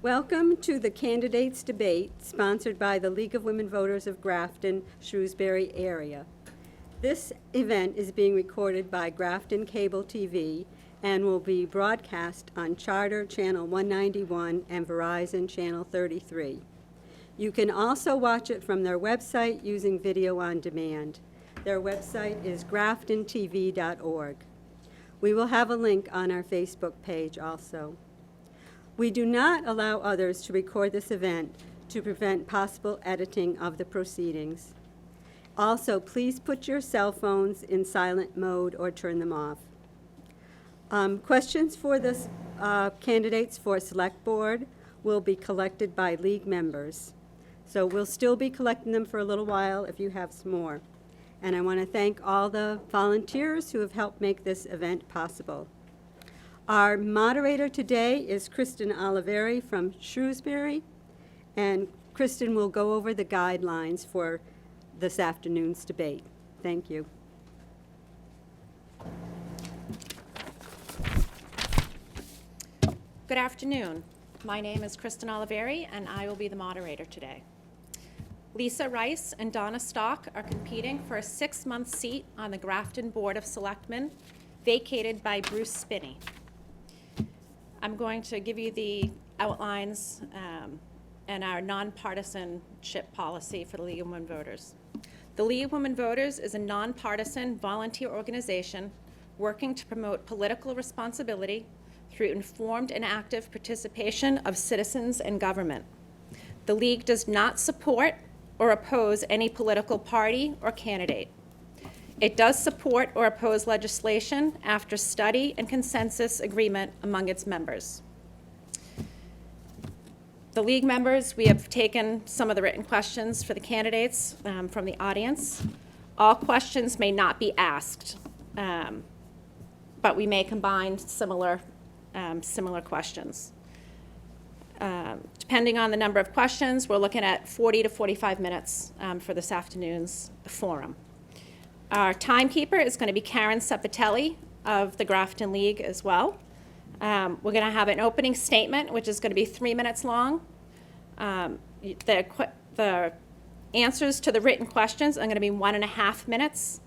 Welcome to the Candidates Debate, sponsored by the League of Women Voters of Grafton, Shrewsbury area. This event is being recorded by Grafton Cable TV and will be broadcast on Charter Channel 191 and Verizon Channel 33. You can also watch it from their website using video on demand. Their website is graftontv.org. We will have a link on our Facebook page also. We do not allow others to record this event to prevent possible editing of the proceedings. Also, please put your cell phones in silent mode or turn them off. Questions for the candidates for Select Board will be collected by League members. So we'll still be collecting them for a little while if you have some more. And I want to thank all the volunteers who have helped make this event possible. Our moderator today is Kristen Oliveri from Shrewsbury, and Kristen will go over the guidelines for this afternoon's debate. Thank you. Good afternoon. My name is Kristen Oliveri, and I will be the moderator today. Lisa Rice and Donna Stock are competing for a 6-month seat on the Grafton Board of Selectmen, vacated by Bruce Spinney. I'm going to give you the outlines and our nonpartisanship policy for the League of Women Voters. The League of Women Voters is a nonpartisan volunteer organization working to promote political responsibility through informed and active participation of citizens in government. The League does not support or oppose any political party or candidate. It does support or oppose legislation after study and consensus agreement among its members. The League members, we have taken some of the written questions for the candidates from the audience. All questions may not be asked, but we may combine similar questions. Depending on the number of questions, we're looking at 40 to 45 minutes for this afternoon's forum. Our timekeeper is going to be Karen Sepatelli of the Grafton League as well. We're going to have an opening statement, which is going to be 3 minutes long. The answers to the written questions are going to be 1.5 minutes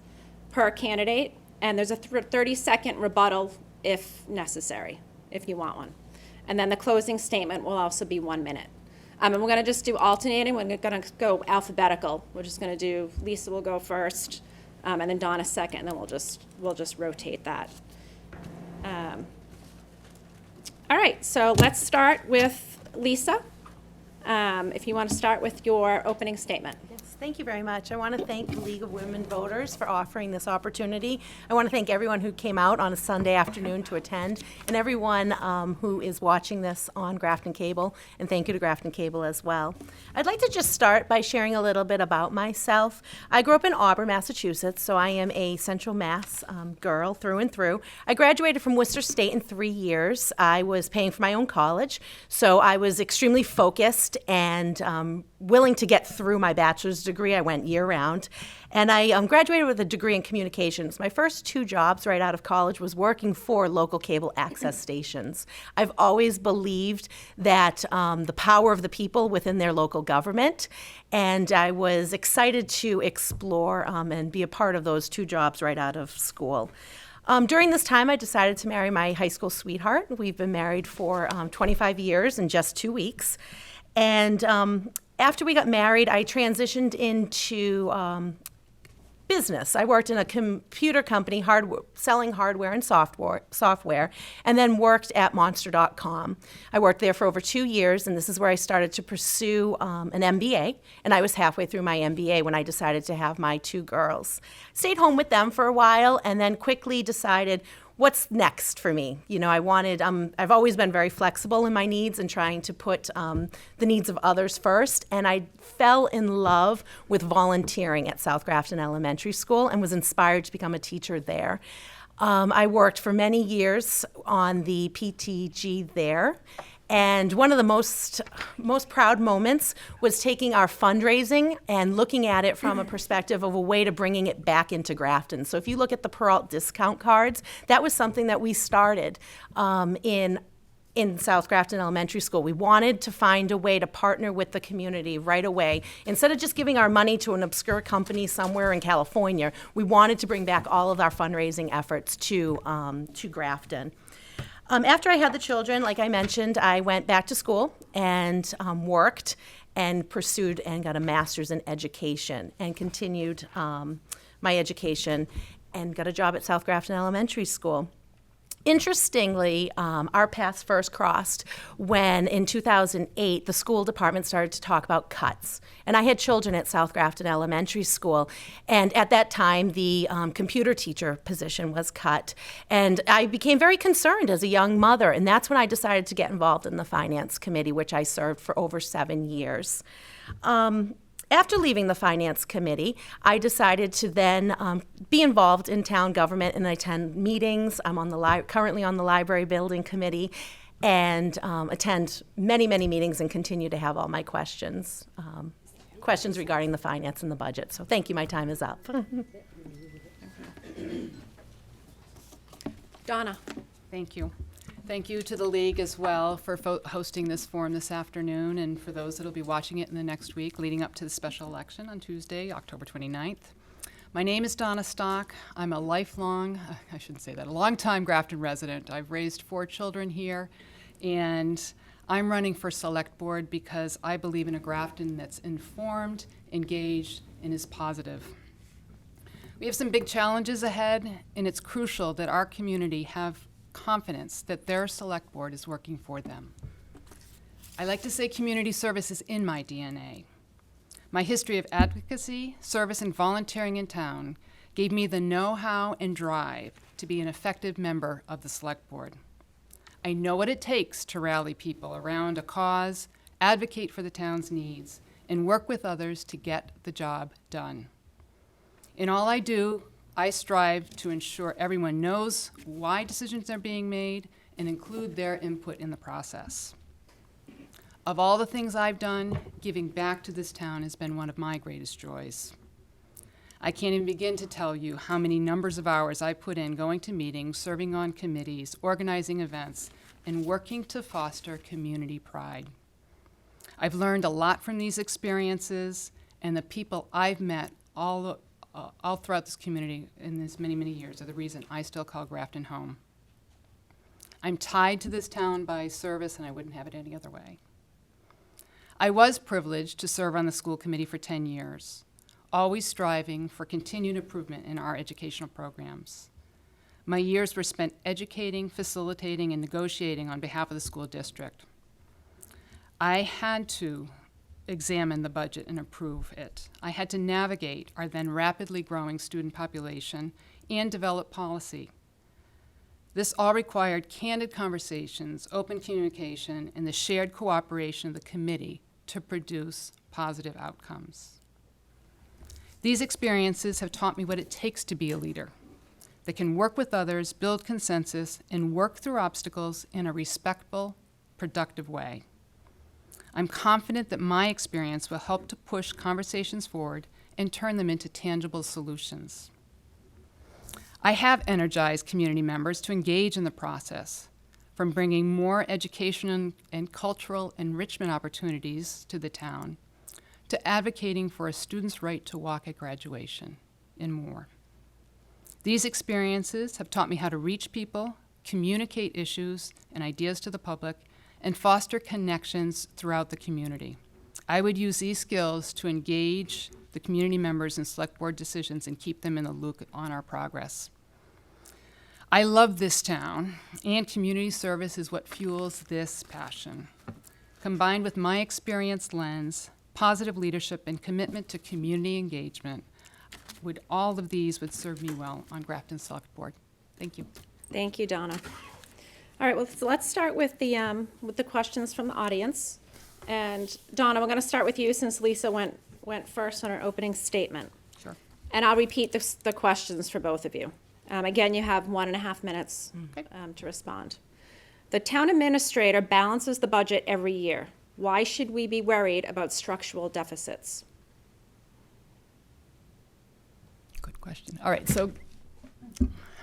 per candidate, and there's a 30-second rebuttal if necessary, if you want one. And then the closing statement will also be 1 minute. And we're going to just do alternating. We're going to go alphabetical. We're just going to do, Lisa will go first, and then Donna second, and then we'll just rotate that. All right, so let's start with Lisa. If you want to start with your opening statement. Yes, thank you very much. I want to thank the League of Women Voters for offering this opportunity. I want to thank everyone who came out on a Sunday afternoon to attend, and everyone who is watching this on Grafton Cable, and thank you to Grafton Cable as well. I'd like to just start by sharing a little bit about myself. I grew up in Auburn, Massachusetts, so I am a Central Mass girl through and through. I graduated from Worcester State in 3 years. I was paying for my own college, so I was extremely focused and willing to get through my bachelor's degree. I went year-round, and I graduated with a degree in communications. My first 2 jobs right out of college was working for local cable access stations. I've always believed that the power of the people within their local government, and I was excited to explore and be a part of those 2 jobs right out of school. During this time, I decided to marry my high school sweetheart. We've been married for 25 years in just 2 weeks. And after we got married, I transitioned into business. I worked in a computer company selling hardware and software, and then worked at Monster.com. I worked there for over 2 years, and this is where I started to pursue an MBA, and I was halfway through my MBA when I decided to have my 2 girls. Stayed home with them for a while, and then quickly decided, what's next for me? You know, I've always been very flexible in my needs and trying to put the needs of others first. And I fell in love with volunteering at South Grafton Elementary School and was inspired to become a teacher there. I worked for many years on the PTG there. And one of the most proud moments was taking our fundraising and looking at it from a perspective of a way to bringing it back into Grafton. So if you look at the Peralt discount cards, that was something that we started in in South Grafton Elementary School. We wanted to find a way to partner with the community right away. Instead of just giving our money to an obscure company somewhere in California, we wanted to bring back all of our fundraising efforts to Grafton. After I had the children, like I mentioned, I went back to school and worked and pursued and got a master's in education and continued my education and got a job at South Grafton Elementary School. Interestingly, our paths first crossed when in 2008 the school department started to talk about cuts. And I had children at South Grafton Elementary School, and at that time the computer teacher position was cut. And I became very concerned as a young mother, and that's when I decided to get involved in the Finance Committee, which I served for over 7 years. After leaving the Finance Committee, I decided to then be involved in town government and attend meetings. I'm currently on the Library Building Committee and attend many, many meetings and continue to have all my questions regarding the finance and the budget. So thank you, my time is up. Donna. Thank you. Thank you to the League as well for hosting this forum this afternoon, and for those that will be watching it in the next week leading up to the special election on Tuesday, October 29th. My name is Donna Stock. I'm a longtime Grafton resident. I've raised 4 children here, and I'm running for Select Board because I believe in a Grafton that's informed, engaged, and is positive. We have some big challenges ahead, and it's crucial that our community have confidence that their select board is working for them. I like to say community service is in my DNA. My history of advocacy, service, and volunteering in town gave me the know-how and drive to be an effective member of the select board. I know what it takes to rally people around a cause, advocate for the town's needs, and work with others to get the job done. In all I do, I strive to ensure everyone knows why decisions are being made and include their input in the process. Of all the things I've done, giving back to this town has been one of my greatest joys. I can't even begin to tell you how many numbers of hours I put in going to meetings, serving on committees, organizing events, and working to foster community pride. I've learned a lot from these experiences, and the people I've met all throughout this community in this many, many years are the reason I still call Grafton home. I'm tied to this town by service, and I wouldn't have it any other way. I was privileged to serve on the school committee for 10 years, always striving for continued improvement in our educational programs. My years were spent educating, facilitating, and negotiating on behalf of the school district. I had to examine the budget and approve it. I had to navigate our then rapidly growing student population and develop policy. This all required candid conversations, open communication, and the shared cooperation of the committee to produce positive outcomes. These experiences have taught me what it takes to be a leader that can work with others, build consensus, and work through obstacles in a respectful, productive way. I'm confident that my experience will help to push conversations forward and turn them into tangible solutions. I have energized community members to engage in the process, from bringing more education and cultural enrichment opportunities to the town, to advocating for a student's right to walk at graduation, and more. These experiences have taught me how to reach people, communicate issues and ideas to the public, and foster connections throughout the community. I would use these skills to engage the community members in select board decisions and keep them in the loop on our progress. I love this town, and community service is what fuels this passion. Combined with my experienced lens, positive leadership, and commitment to community engagement, all of these would serve me well on Grafton Select Board. Thank you. Thank you, Donna. All right, well, so let's start with the questions from the audience. And Donna, we're going to start with you since Lisa went first on her opening statement. Sure. And I'll repeat the questions for both of you. Again, you have 1.5 minutes to respond. The town administrator balances the budget every year. Why should we be worried about structural deficits? Good question. All right, so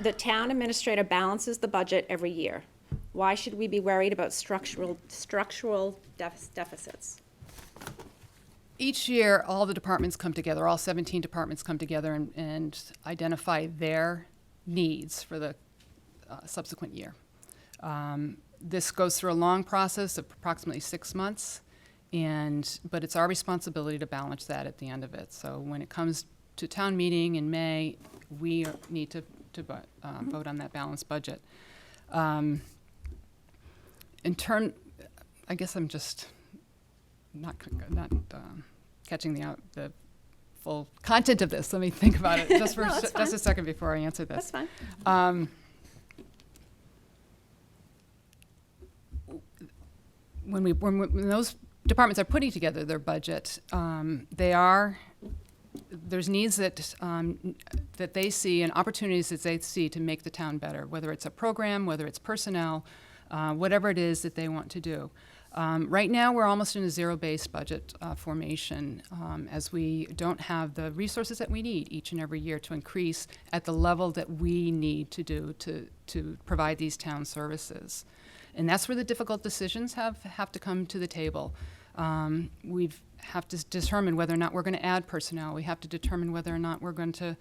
The town administrator balances the budget every year. Why should we be worried about structural deficits? Each year, all the departments come together, all 17 departments come together and identify their needs for the subsequent year. This goes through a long process of approximately 6 months, but it's our responsibility to balance that at the end of it. So when it comes to town meeting in May, we need to vote on that balanced budget. I guess I'm just not catching the full content of this. Let me think about it just for No, that's just a second before I answer this. That's fine. When those departments are putting together their budget, there's needs that they see and opportunities that they see to make the town better, whether it's a program, whether it's personnel, whatever it is that they want to do. Right now, we're almost in a zero-based budget formation, as we don't have the resources that we need each and every year to increase at the level that we need to do to provide these town services. And that's where the difficult decisions have to come to the table. We have to determine whether or not we're going to add personnel. We have to determine whether or not we're going to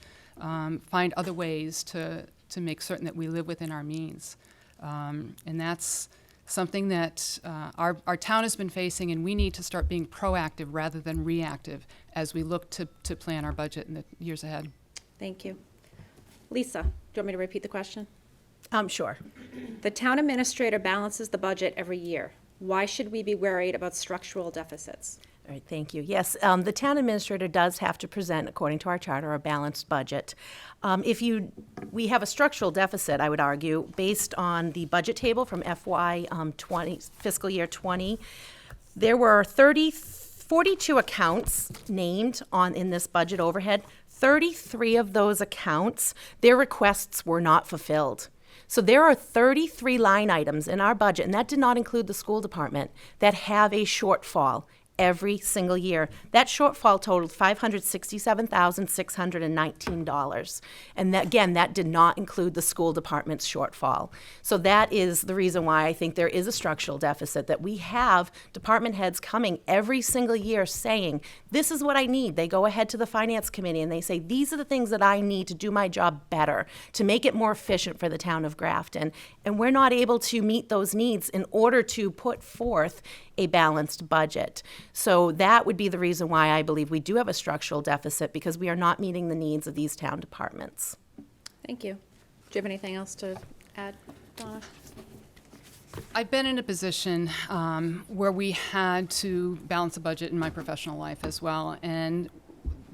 find other ways to make certain that we live within our means. And that's something that our town has been facing, and we need to start being proactive rather than reactive as we look to plan our budget in the years ahead. Thank you. Lisa, do you want me to repeat the question? Sure. The town administrator balances the budget every year. Why should we be worried about structural deficits? All right, thank you. Yes, the town administrator does have to present, according to our charter, a balanced budget. We have a structural deficit, I would argue, based on the budget table from FY 20, fiscal year 20. There were 42 accounts named in this budget overhead. 33 of those accounts, their requests were not fulfilled. So there are 33 line items in our budget, and that did not include the school department, that have a shortfall every single year. That shortfall totaled $567,619. And that did not include the school department's shortfall. So that is the reason why I think there is a structural deficit, that we have department heads coming every single year saying, this is what I need. They go ahead to the finance committee and they say, these are the things that I need to do my job better, to make it more efficient for the town of Grafton. And we're not able to meet those needs in order to put forth a balanced budget. So that would be the reason why I believe we do have a structural deficit, because we are not meeting the needs of these town departments. Thank you. Do you have anything else to add, Donna? I've been in a position where we had to balance a budget in my professional life as well. And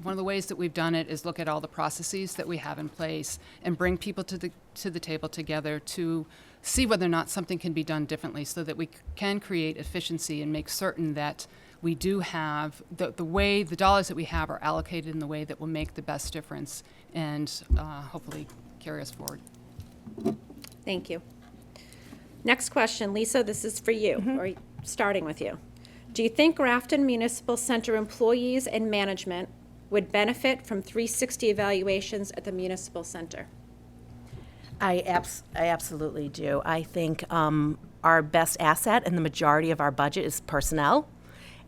one of the ways that we've done it is look at all the processes that we have in place and bring people to the table together to see whether or not something can be done differently, so that we can create efficiency and make certain that we do have the way the dollars that we have are allocated in the way that will make the best difference and hopefully carry us forward. Thank you. Next question, Lisa, this is for you, or starting with you. Do you think Grafton Municipal Center employees and management would benefit from 360 evaluations at the Municipal Center? I absolutely do. I think our best asset and the majority of our budget is personnel.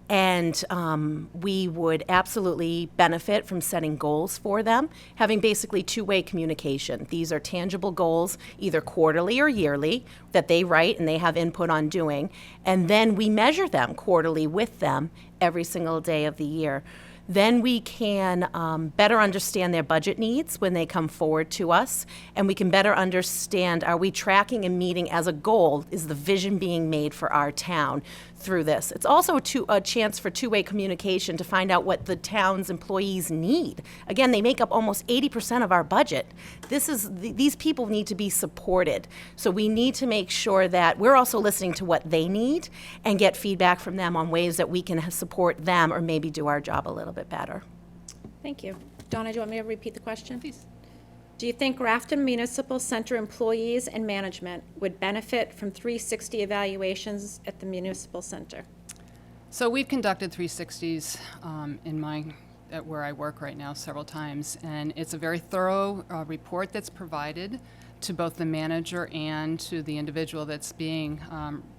And we would absolutely benefit from setting goals for them, having basically two-way communication. These are tangible goals, either quarterly or yearly, that they write and they have input on doing. And then we measure them quarterly with them every single day of the year. Then we can better understand their budget needs when they come forward to us, and we can better understand, are we tracking and meeting as a goal? Is the vision being made for our town through this? It's also a chance for two-way communication to find out what the town's employees need. Again, they make up almost 80% of our budget. These people need to be supported. So we need to make sure that we're also listening to what they need and get feedback from them on ways that we can support them or maybe do our job a little bit better. Thank you. Donna, do you want me to repeat the question? Please. Do you think Grafton Municipal Center employees and management would benefit from 360 evaluations at the Municipal Center? So we've conducted 360s at where I work right now several times, and it's a very thorough report that's provided to both the manager and to the individual that's being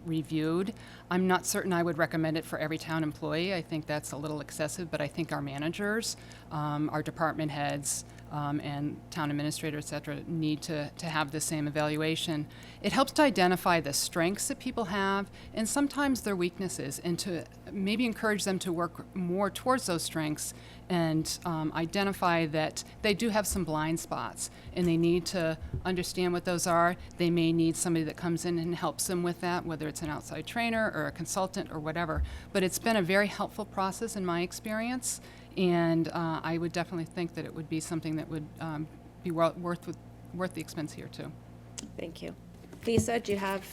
reviewed. I'm not certain I would recommend it for every town employee. I think that's a little excessive, but I think our managers, our department heads, and town administrators, et cetera, need to have the same evaluation. It helps to identify the strengths that people have and sometimes their weaknesses, and to maybe encourage them to work more towards those strengths and identify that they do have some blind spots and they need to understand what those are. They may need somebody that comes in and helps them with that, whether it's an outside trainer or a consultant or whatever. But it's been a very helpful process in my experience. And I would definitely think that it would be something that would be worth the expense here, too. Thank you. Lisa, do you have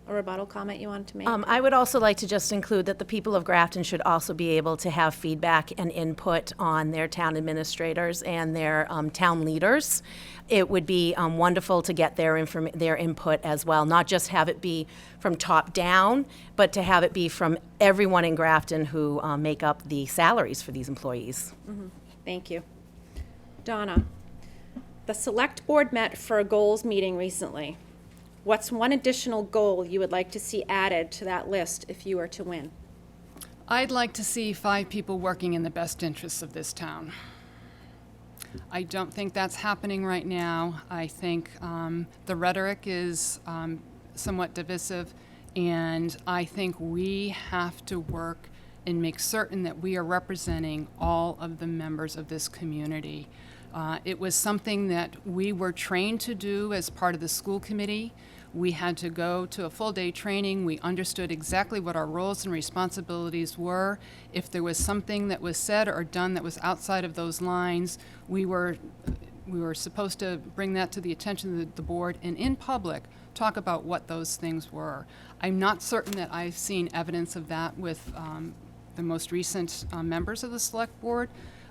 a rebuttal comment you wanted to make? I would also like to just include that the people of Grafton should also be able to have feedback and input on their town administrators and their town leaders. It would be wonderful to get their input as well, not just have it be from top down, but to have it be from everyone in Grafton who make up the salaries for these employees. Thank you. Donna, the select board met for a goals meeting recently. What's one additional goal you would like to see added to that list if you were to win? I'd like to see 5 people working in the best interests of this town. I don't think that's happening right now. I think the rhetoric is somewhat divisive, and I think we have to work and make certain that we are representing all of the members of this community. It was something that we were trained to do as part of the school committee. We had to go to a full-day training. We understood exactly what our roles and responsibilities were. If there was something that was said or done that was outside of those lines, we were supposed to bring that to the attention of the board and in public talk about what those things were. I'm not certain that I've seen evidence of that with the most recent members of the select board.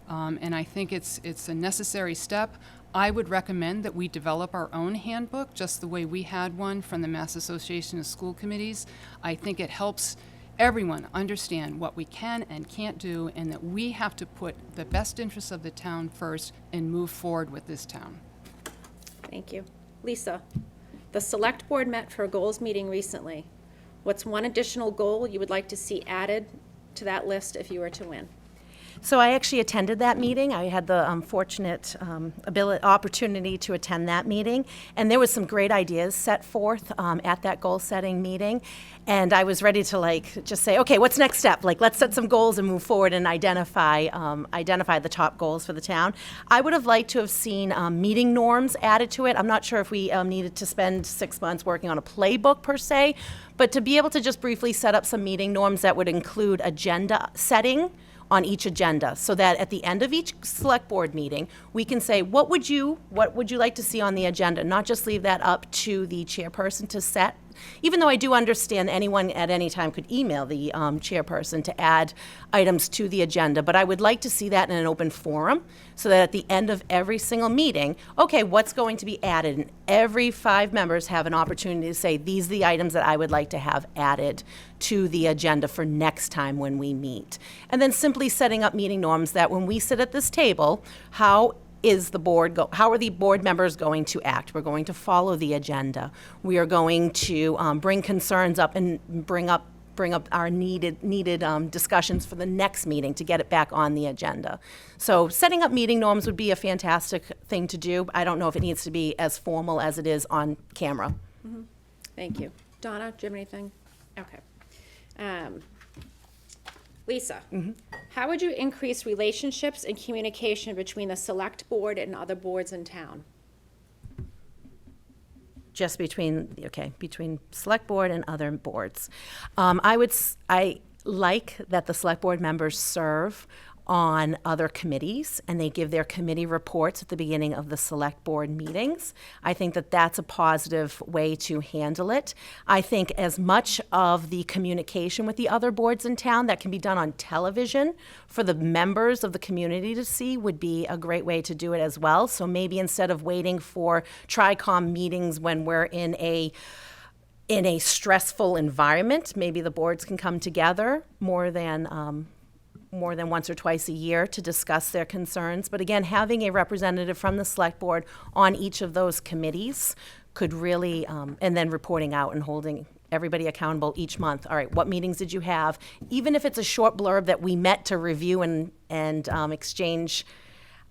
And I think it's a necessary step. I would recommend that we develop our own handbook, just the way we had one from the Mass Association of School Committees. I think it helps everyone understand what we can and can't do, and that we have to put the best interests of the town first and move forward with this town. Thank you. Lisa, the select board met for a goals meeting recently. What's one additional goal you would like to see added to that list if you were to win? So I actually attended that meeting. I had the fortunate opportunity to attend that meeting, and there was some great ideas set forth at that goal-setting meeting. And I was ready to just say, okay, what's next step? Let's set some goals and move forward and identify the top goals for the town. I would have liked to have seen meeting norms added to it. I'm not sure if we needed to spend 6 months working on a playbook per se, but to be able to just briefly set up some meeting norms that would include agenda setting on each agenda, so that at the end of each select board meeting, we can say, what would you like to see on the agenda? Not just leave that up to the chairperson to set. Even though I do understand anyone at any time could email the chairperson to add items to the agenda, but I would like to see that in an open forum, so that at the end of every single meeting, okay, what's going to be added? And every 5 members have an opportunity to say, these are the items that I would like to have added to the agenda for next time when we meet. And then simply setting up meeting norms that when we sit at this table, how are the board members going to act? We're going to follow the agenda. We are going to bring concerns up and bring up our needed discussions for the next meeting to get it back on the agenda. So setting up meeting norms would be a fantastic thing to do. I don't know if it needs to be as formal as it is on camera. Mm-hmm. Thank you. Donna, do you have anything? Okay. Lisa, how would you increase relationships and communication between the select board and other boards in town? Just between select board and other boards. I like that the select board members serve on other committees, and they give their committee reports at the beginning of the select board meetings. I think that that's a positive way to handle it. I think as much of the communication with the other boards in town that can be done on television for the members of the community to see would be a great way to do it as well. So maybe instead of waiting for TRICOM meetings when we're in a stressful environment, maybe the boards can come together more than more than once or twice a year to discuss their concerns. But again, having a representative from the select board on each of those committees could really, and then reporting out and holding everybody accountable each month. All right, what meetings did you have? Even if it's a short blurb that we met to review and exchange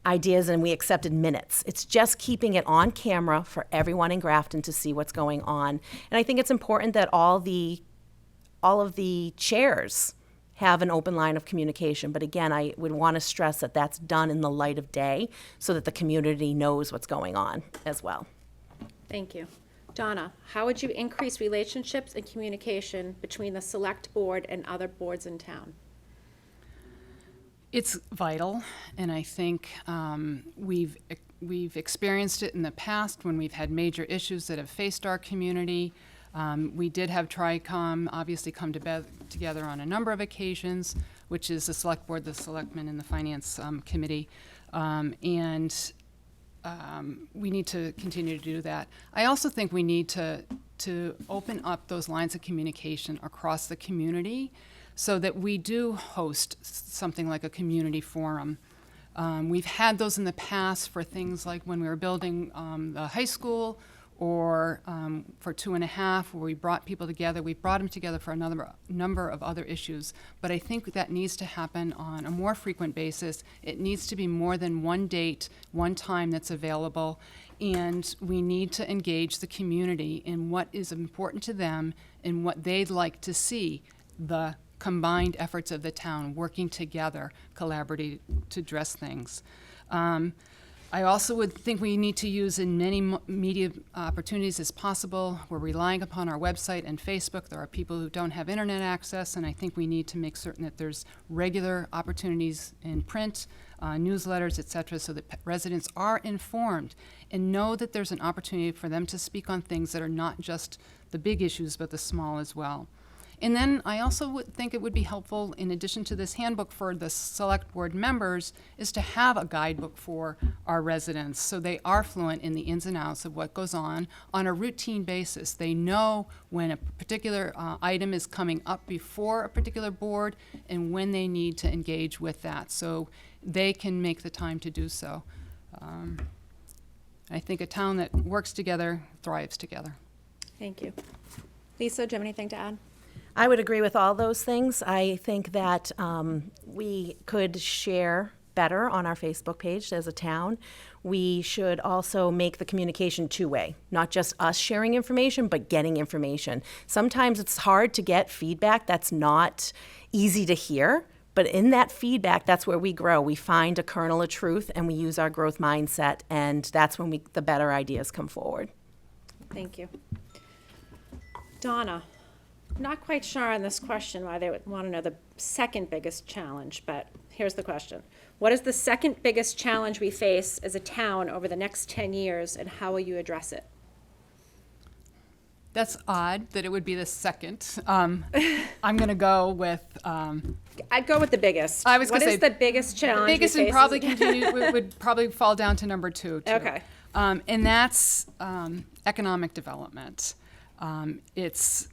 ideas and we accepted minutes. It's just keeping it on camera for everyone in Grafton to see what's going on. And I think it's important that all of the chairs have an open line of communication. But again, I would want to stress that that's done in the light of day so that the community knows what's going on as well. Thank you. Donna, how would you increase relationships and communication between the select board and other boards in town? It's vital, and I think we've experienced it in the past when we've had major issues that have faced our community. We did have TRICOM obviously come together on a number of occasions, which is the select board, the selectmen, and the finance committee, and we need to continue to do that. I also think we need to open up those lines of communication across the community so that we do host something like a community forum. We've had those in the past for things like when we were building the high school, or for 2.5, where we brought people together. We brought them together for another number of other issues. But I think that needs to happen on a more frequent basis. It needs to be more than one date, one time that's available. And we need to engage the community in what is important to them and what they'd like to see, the combined efforts of the town working together, collaborating to address things. I also would think we need to use in many media opportunities as possible. We're relying upon our website and Facebook. There are people who don't have internet access, and I think we need to make certain that there's regular opportunities in print, newsletters, et cetera, so that residents are informed and know that there's an opportunity for them to speak on things that are not just the big issues, but the small as well. And then I also would think it would be helpful, in addition to this handbook for the select board members, is to have a guidebook for our residents so they are fluent in the ins and outs of what goes on a routine basis. They know when a particular item is coming up before a particular board and when they need to engage with that, so they can make the time to do so. I think a town that works together thrives together. Thank you. Lisa, do you have anything to add? I would agree with all those things. I think that we could share better on our Facebook page as a town. We should also make the communication two-way, not just us sharing information, but getting information. Sometimes it's hard to get feedback that's not easy to hear, but in that feedback, that's where we grow. We find a kernel of truth, and we use our growth mindset, and that's when the better ideas come forward. Thank you. Donna, not quite sure on this question why they would want to know the second biggest challenge, but here's the question. What is the second biggest challenge we face as a town over the next 10 years, and how will you address it? That's odd that it would be the second. I'm going to go with... I'd go with the biggest. I was What gonna is say the biggest challenge the biggest we and face probably as- would probably fall down to number two, too. Okay. And that's economic development. It's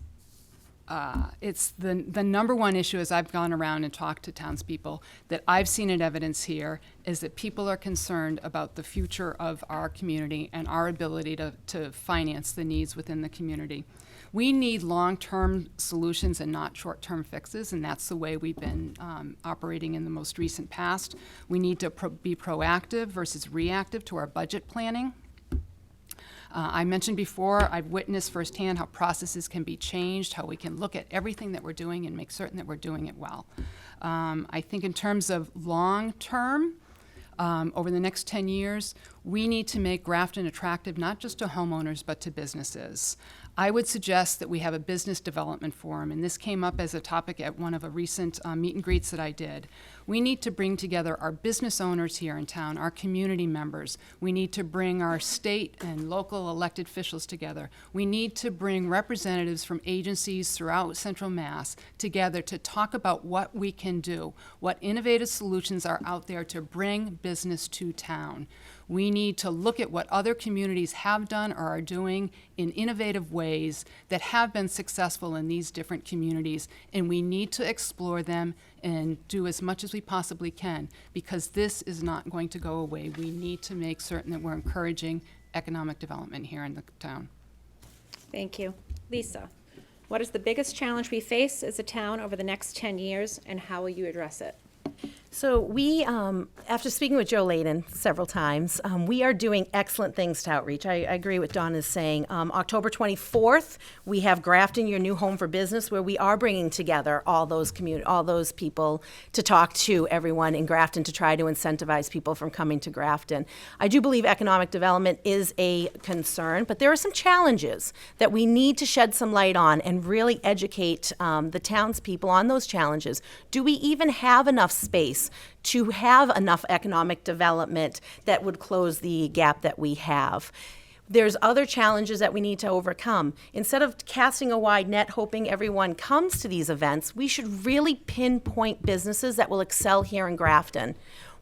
the number one issue, as I've gone around and talked to townspeople, that I've seen in evidence here, is that people are concerned about the future of our community and our ability to finance the needs within the community. We need long-term solutions and not short-term fixes, and that's the way we've been operating in the most recent past. We need to be proactive versus reactive to our budget planning. I mentioned before, I've witnessed firsthand how processes can be changed, how we can look at everything that we're doing and make certain that we're doing it well. I think in terms of long-term, over the next 10 years, we need to make Grafton attractive not just to homeowners but to businesses. I would suggest that we have a business development forum, and this came up as a topic at one of a recent meet and greets that I did. We need to bring together our business owners here in town, our community members. We need to bring our state and local elected officials together. We need to bring representatives from agencies throughout Central Mass together to talk about what we can do, what innovative solutions are out there to bring business to town. We need to look at what other communities have done or are doing in innovative ways that have been successful in these different communities, and we need to explore them and do as much as we possibly can, because this is not going to go away. We need to make certain that we're encouraging economic development here in the town. Thank you. Lisa, what is the biggest challenge we face as a town over the next 10 years, and how will you address it? So we, after speaking with Joe Layden several times, we are doing excellent things to outreach. I agree with Donna's saying. October 24th, we have Grafton, Your New Home for Business, where we are bringing together all those people to talk to everyone in Grafton to try to incentivize people from coming to Grafton. I do believe economic development is a concern, but there are some challenges that we need to shed some light on and really educate the townspeople on those challenges. Do we even have enough space to have enough economic development that would close the gap that we have? There's other challenges that we need to overcome. Instead of casting a wide net hoping everyone comes to these events, we should really pinpoint businesses that will excel here in Grafton.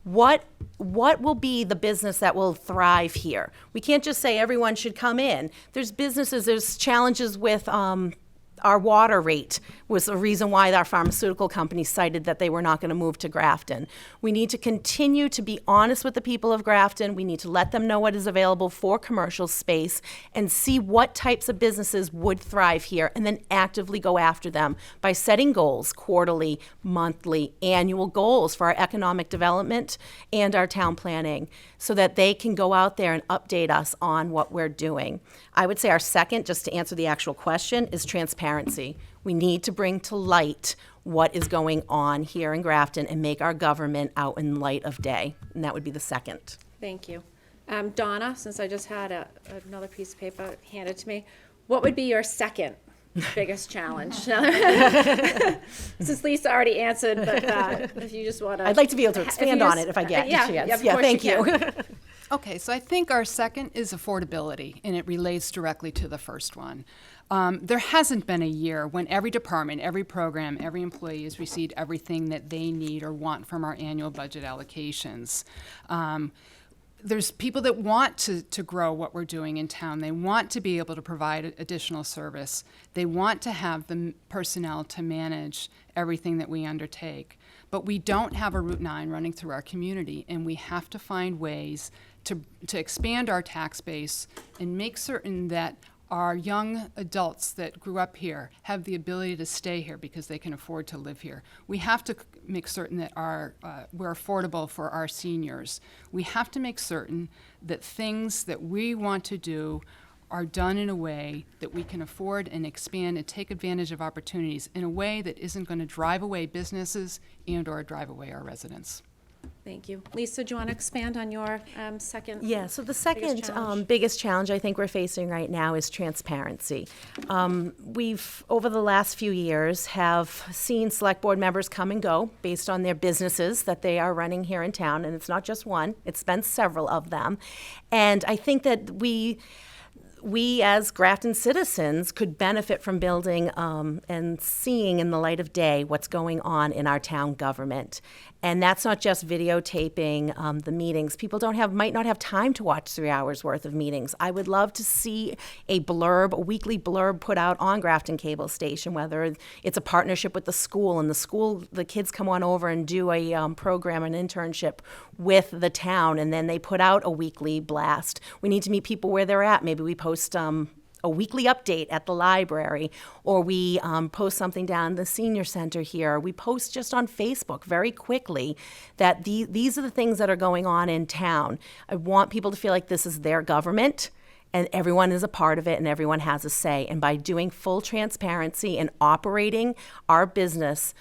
What will be the business that will thrive here? We can't just say everyone should come in. There's businesses, there's challenges with our water rate was the reason why our pharmaceutical company cited that they were not going to move to Grafton. We need to continue to be honest with the people of Grafton. We need to let them know what is available for commercial space and see what types of businesses would thrive here, and then actively go after them by setting goals, quarterly, monthly, annual goals for our economic development and our town planning, so that they can go out there and update us on what we're doing. I would say our second, just to answer the actual question, is transparency. We need to bring to light what is going on here in Grafton and make our government out in light of day. And that would be the second. Thank you. Donna, since I just had another piece of paper handed to me, what would be your second biggest challenge? Since Lisa already answered, but if you just want to. I'd like to be able to expand on it if I get a chance. Yeah, of Yeah, course thank you. Okay, so I think our second is affordability, and it relates directly to the first one. There hasn't been a year when every department, every program, every employee has received everything that they need or want from our annual budget allocations. There's people that want to grow what we're doing in town. They want to be able to provide additional service. They want to have the personnel to manage everything that we undertake. But we don't have a Route 9 running through our community, and we have to find ways to expand our tax base and make certain that our young adults that grew up here have the ability to stay here because they can afford to live here. We have to make certain that we're affordable for our seniors. We have to make certain that things that we want to do are done in a way that we can afford and expand and take advantage of opportunities in a way that isn't going to drive away businesses and or drive away our residents. Thank you. Lisa, do you want to expand on your second? Yeah, so the second challenge? biggest challenge I think we're facing right now is transparency. We've, over the last few years, have seen select board members come and go based on their businesses that they are running here in town, and it's not just one, it's been several of them. And I think that we as Grafton citizens could benefit from building and seeing in the light of day what's going on in our town government. And that's not just videotaping the meetings. People might not have time to watch 3 hours worth of meetings. I would love to see a weekly blurb put out on Grafton Cable Station, whether it's a partnership with the school, and the kids come on over and do a program, an internship with the town, and then they put out a weekly blast. We need to meet people where they're at. Maybe we post a weekly update at the library, or we post something down in the senior center here. We post just on Facebook very quickly that these are the things that are going on in town. I want people to feel like this is their government and everyone is a part of it and everyone has a say. And by doing full transparency and operating our business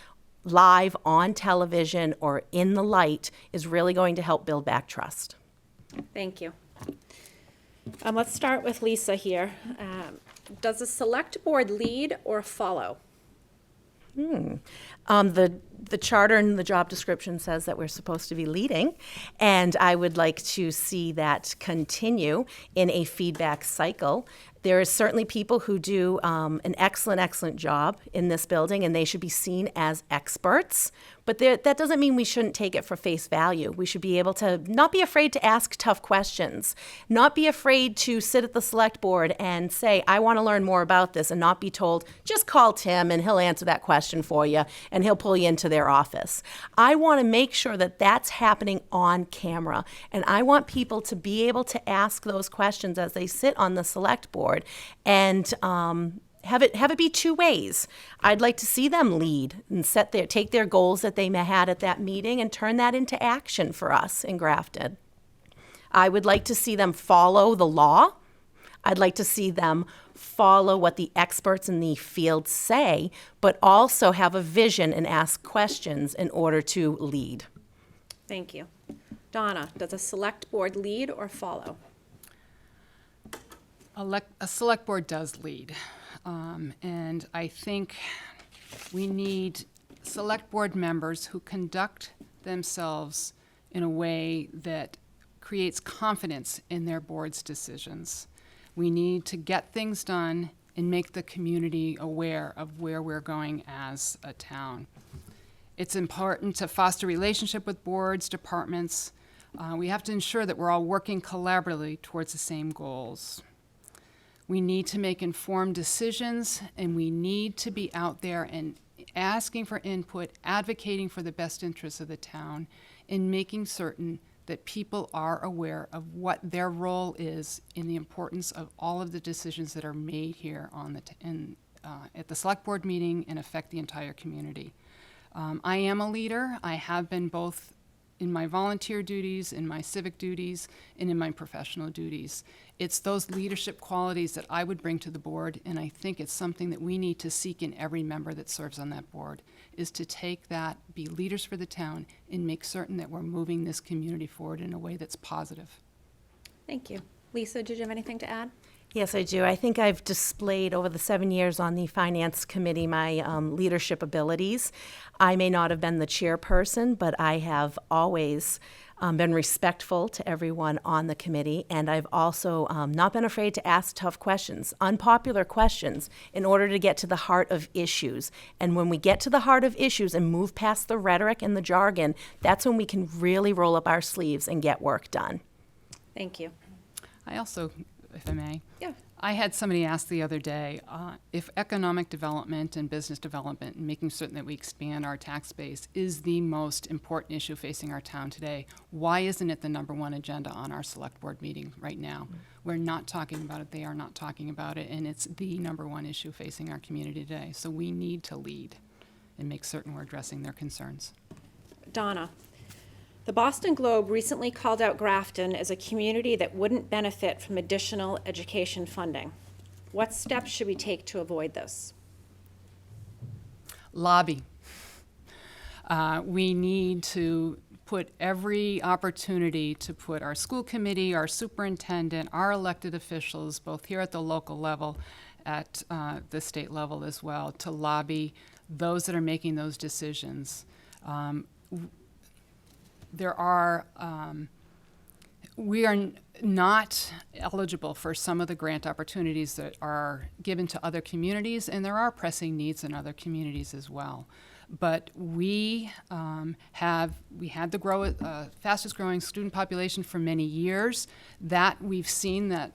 live on television or in the light is really going to help build back trust. Thank you. Let's start with Lisa here. Does the select board lead or follow? The the charter and the job description says that we're supposed to be leading, and I would like to see that continue in a feedback cycle. There is certainly people who do an excellent job in this building, and they should be seen as experts. But that doesn't mean we shouldn't take it for face value. We should be able to not be afraid to ask tough questions, not be afraid to sit at the select board and say, I want to learn more about this, and not be told, just call Tim and he'll answer that question for you and he'll pull you into their office. I want to make sure that that's happening on camera, and I want people to be able to ask those questions as they sit on the select board and have it be two ways. I'd like to see them lead and take their goals that they may had at that meeting and turn that into action for us in Grafton. I would like to see them follow the law. I'd like to see them follow what the experts in the field say, but also have a vision and ask questions in order to lead. Thank you. Donna, does a select board lead or follow? A select board does lead. And I think we need select board members who conduct themselves in a way that creates confidence in their board's decisions. We need to get things done and make the community aware of where we're going as a town. It's important to foster relationship with boards, departments. We have to ensure that we're all working collaboratively towards the same goals. We need to make informed decisions, and we need to be out there and asking for input, advocating for the best interests of the town, and making certain that people are aware of what their role is in the importance of all of the decisions that are made here on at the select board meeting and affect the entire community. I am a leader. I have been both in my volunteer duties, in my civic duties, and in my professional duties. It's those leadership qualities that I would bring to the board, and I think it's something that we need to seek in every member that serves on that board, is to take that, be leaders for the town, and make certain that we're moving this community forward in a way that's positive. Thank you. Lisa, did you have anything to add? Yes, I do. I think I've displayed over the 7 years on the Finance Committee my leadership abilities. I may not have been the chairperson, but I have always been respectful to everyone on the committee, and I've also not been afraid to ask tough questions, unpopular questions, in order to get to the heart of issues. And when we get to the heart of issues and move past the rhetoric and the jargon, that's when we can really roll up our sleeves and get work done. Thank you. I also, if I may, Yeah. I had somebody ask the other day if economic development and business development and making certain that we expand our tax base is the most important issue facing our town today, why isn't it the #1 agenda on our select board meeting right now? We're not talking about it, they are not talking about it, and it's the #1 issue facing our community today. So we need to lead and make certain we're addressing their concerns. Donna, the Boston Globe recently called out Grafton as a community that wouldn't benefit from additional education funding. What steps should we take to avoid this? Lobby. We need to put every opportunity to put our school committee, our superintendent, our elected officials, both here at the local level, at the state level as well, to lobby those that are making those decisions. We are not eligible for some of the grant opportunities that are given to other communities, and there are pressing needs in other communities as well. But we had the fastest growing student population for many years. That we've seen that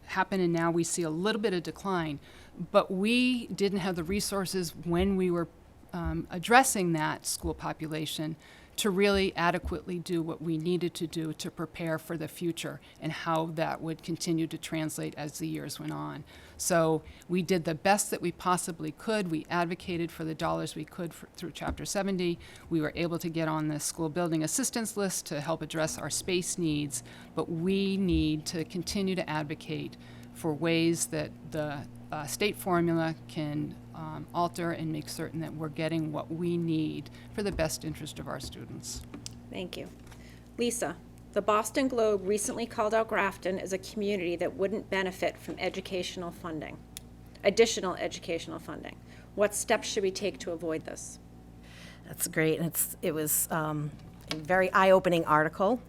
happen, and now we see a little bit of decline. But we didn't have the resources when we were addressing that school population to really adequately do what we needed to do to prepare for the future and how that would continue to translate as the years went on. So we did the best that we possibly could. We advocated for the dollars we could through Chapter 70. We were able to get on the school building assistance list to help address our space needs, but we need to continue to advocate for ways that the state formula can alter and make certain that we're getting what we need for the best interest of our students. Thank you. Lisa, the Boston Globe recently called out Grafton as a community that wouldn't benefit from additional educational funding. What steps should we take to avoid this? That's great, and it was a very eye-opening article.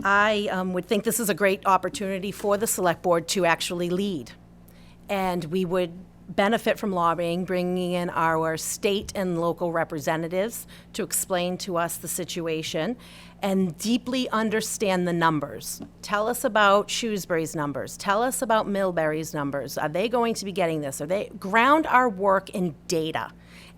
I would think this is a great opportunity for the Select Board to actually lead, and we would benefit from lobbying, bringing in our state and local representatives to explain to us the situation and deeply understand the numbers. Tell us about Shrewsbury's numbers. Tell us about Millbury's numbers. Are they going to be getting this? Are they ground our work in data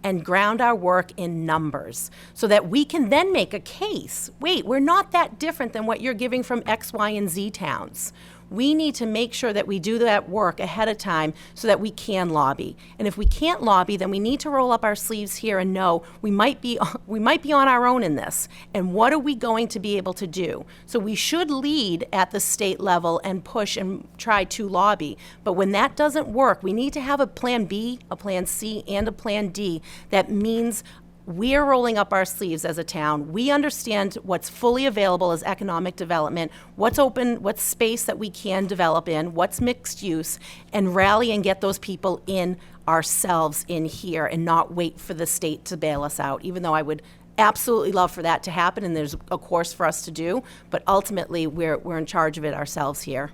and ground our work in numbers so that we can then make a case. Wait, we're not that different than what you're giving from X, Y, and Z towns. We need to make sure that we do that work ahead of time so that we can lobby. And if we can't lobby, then we need to roll up our sleeves here and know we might be on our own in this. And what are we going to be able to do? So we should lead at the state level and push and try to lobby. But when that doesn't work, we need to have a plan B, a plan C, and a plan D. That means we're rolling up our sleeves as a town. We understand what's fully available as economic development, what's open, what's space that we can develop in, what's mixed use, and rally and get those people in ourselves in here and not wait for the state to bail us out, even though I would absolutely love for that to happen and there's a course for us to do, but ultimately we're in charge of it ourselves here.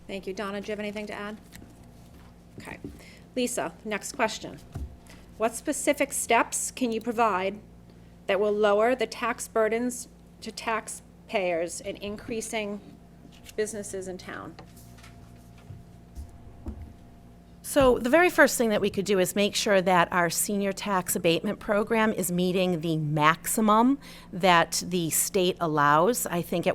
Thank you. Donna, do you have anything to add? Okay. Lisa, next question. What specific steps can you provide that will lower the tax burdens to taxpayers and increasing businesses in town? So the very first thing that we could do is make sure that our senior tax abatement program is meeting the maximum that the state allows. I think